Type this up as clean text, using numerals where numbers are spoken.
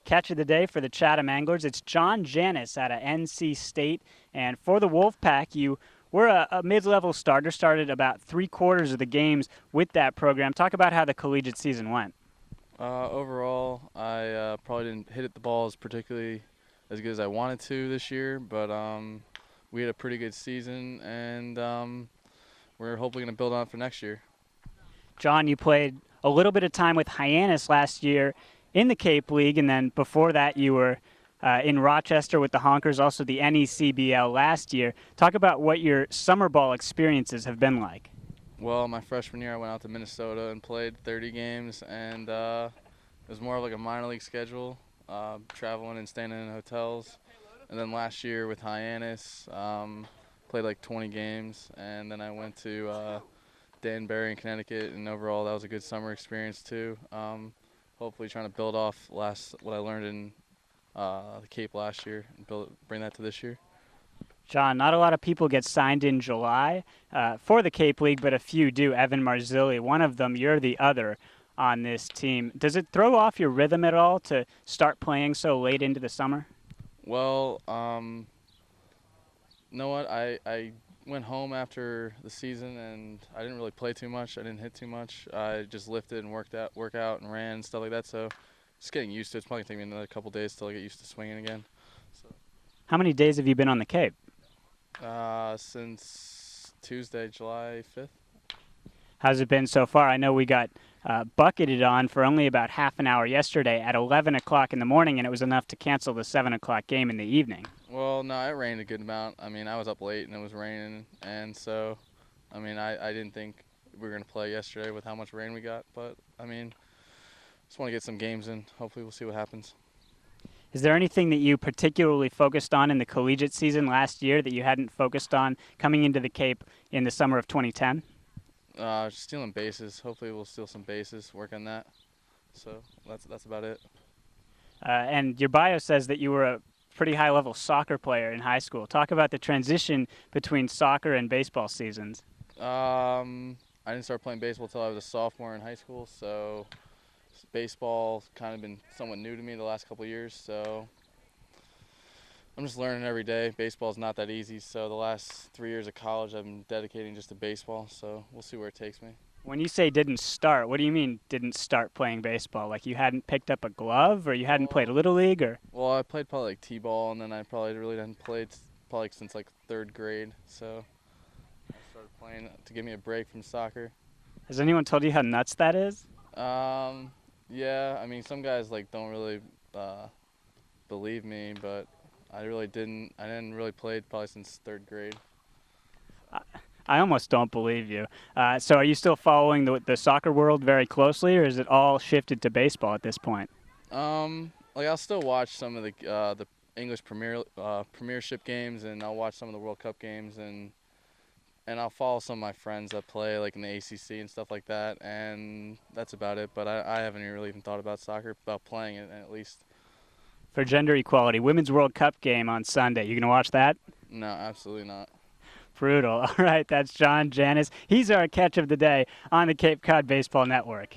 catch of the day for the Chatham Anglers. It's John Gianis out of NC State. And for the Wolfpack, you were a mid-level starter, started about three-quarters of the games with that program. Talk about how the collegiate season went. Overall, I probably didn't hit the balls particularly as good as I wanted to this year, but we had a pretty good season, and we're hopefully going to build on it for next year. John, you played a little bit of time with Gianis last year in the Cape League, and then before that you were in Rochester with the Honkers, also the NECBL last year. Talk about what your summer ball experiences have been like. Well, my freshman year I went out to Minnesota and played 30 games, and it was more of like a minor league schedule, traveling and staying in hotels. And then last year with Gianis, played like 20 games, and then I went to Danbury in Connecticut, and overall that was a good summer experience too. Hopefully trying to build off what I learned in the Cape last year and bring that to this year. John, not a lot of people get signed in July for the Cape League, but a few do. Evan Marzilli, one of them, you're the other on this team. Does it throw off your rhythm at all to start playing so late into the summer? Well, you know what? I went home after the season and I didn't really play too much. I didn't hit too much. I just lifted and work out and ran and stuff like that. So just getting used to it. It's probably going to take me another couple days till I get used to swinging again. So. How many days have you been on the Cape? Since Tuesday, July 5th. How's it been so far? I know we got bucketed on for only about half an hour yesterday at 11 o'clock in the morning, and it was enough to cancel the 7 o'clock game in the evening. Well, no, it rained a good amount. I mean, I was up late and it was raining, and so, I mean, I didn't think we were going to play yesterday with how much rain we got, but, I mean, just want to get some games in. Hopefully we'll see what happens. Is there anything that you particularly focused on in the collegiate season last year that you hadn't focused on coming into the Cape in the summer of 2010? Stealing bases. Hopefully we'll steal some bases, work on that. So that's about it. And your bio says that you were a pretty high-level soccer player in high school. Talk about the transition between soccer and baseball seasons. I didn't start playing baseball until I was a sophomore in high school, so baseball's kind of been somewhat new to me the last couple of years, so I'm just learning every day. Baseball's not that easy, so the last 3 years of college I've been dedicating just to baseball, so we'll see where it takes me. When you say didn't start, what do you mean didn't start playing baseball? Like you hadn't picked up a glove, or you hadn't played Little League, or? Well, I played probably like T-ball, and then I probably really hadn't played probably since like third grade, so I started playing to give me a break from soccer. Has anyone told you how nuts that is? Yeah, I mean, some guys like don't really believe me, but I really didn't. I didn't really play probably since third grade. I almost don't believe you. So are you still following the soccer world very closely, or is it all shifted to baseball at this point? Like I'll still watch some of the English Premiership games, and I'll watch some of the World Cup games, and I'll follow some of my friends that play like in the ACC and stuff like that, and that's about it. But I haven't really even thought about soccer, about playing it at least. For gender equality, Women's World Cup game on Sunday. You going to watch that? No, absolutely not. Brutal. All right, that's John Gianis. He's our catch of the day on the Cape Cod Baseball Network.